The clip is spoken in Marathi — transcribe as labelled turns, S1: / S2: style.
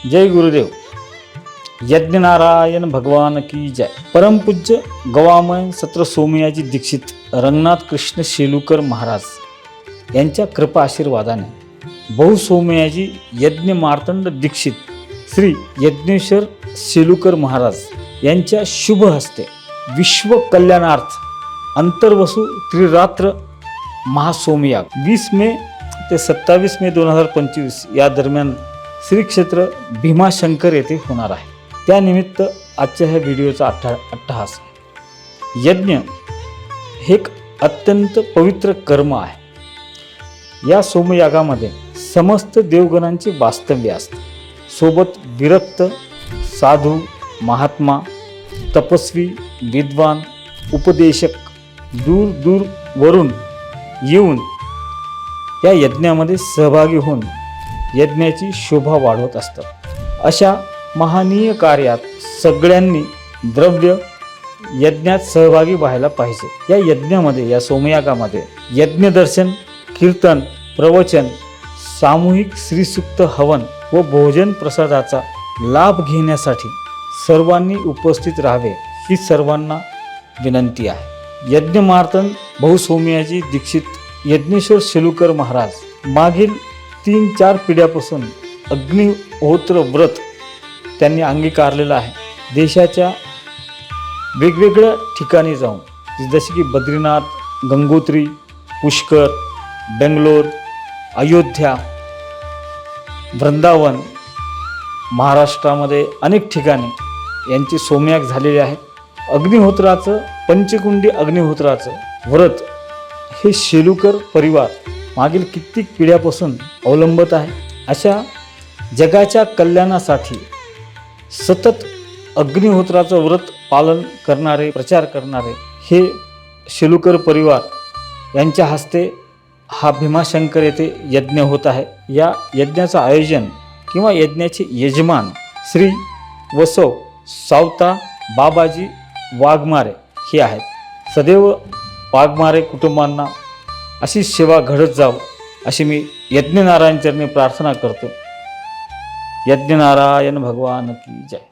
S1: जय गुरुदेव। यज्ञनारायण भगवान की जय। परमपूज्य गवामय सत्र सोमयाजी दीक्षित रंगनाथ कृष्ण शेलुकर महाराज यांच्या कृपा आशीर्वादाने बहुसोमयाजी यज्ञ मार्तंड दीक्षित श्री यज्ञेश्वर शेलुकर महाराज यांच्या शुभ हस्ते विश्व कल्याणार्थ अंतर्वसु त्रिरात्र महासोमयाग 20 मे ते 27 मे 2025 या दरम्यान श्री क्षेत्र भीमाशंकर येथे होणार आहे। त्यानिमित्त आजच्या ह्या व्हिडिओचा अट्टहास। यज्ञ हे एक अत्यंत पवित्र कर्म आहे। या सोमयागामध्ये समस्त देवगणांचे वास्तव्य असते। सोबत विरक्त साधू, महात्मा, तपस्वी, विद्वान, उपदेशक दूर दूर वरून येऊन या यज्ञामध्ये सहभागी होऊन यज्ञाची शोभा वाढवत असतात। अशा महानीय कार्यात सगळ्यांनी द्रव्य यज्ञात सहभागी व्हायला पाहिजे। या यज्ञामध्ये, या सोमयागामध्ये यज्ञदर्शन, कीर्तन, प्रवचन, सामूहिक श्रीसूक्त हवन व भोजन प्रसादाचा लाभ घेण्यासाठी सर्वांनी उपस्थित राहावे ही सर्वांना विनंती आहे। यज्ञ मार्तंड बहुसोमयाजी दीक्षित यज्ञेश्वर शेलुकर महाराज मागील 3-4 पिढ्यापासून अग्निहोत्र व्रत त्यांनी अंगीकारलेलं आहे। देशाच्या वेगवेगळ्या ठिकाणी जाऊन जसे की बद्रीनाथ, गंगोत्री, पुष्कर, बेंगलोर, अयोध्या, वृंदावन, महाराष्ट्रामध्ये अनेक ठिकाणी यांचे सोमयाग झालेले आहे। अग्निहोत्राचं, पंचकुंडी अग्निहोत्राचं व्रत हे शेलुकर परिवार मागील कित्येक पिढ्यापासून अवलंबत आहे। अशा जगाच्या कल्याणासाठी सतत अग्निहोत्राचं व्रत पालन करणारे, प्रचार करणारे हे शेलुकर परिवार यांच्या हस्ते हा भीमाशंकर येथे यज्ञ होत आहे। या यज्ञाचं आयोजन किंवा यज्ञाचे यजमान श्री वसव सावता बाबाजी वाघमारे हे आहेत। सदैव वाघमारे कुटुंबांना अशी सेवा घडत जाव अशी मी यज्ञनारायण चरणी प्रार्थना करतो। यज्ञनारायण भगवान की जय।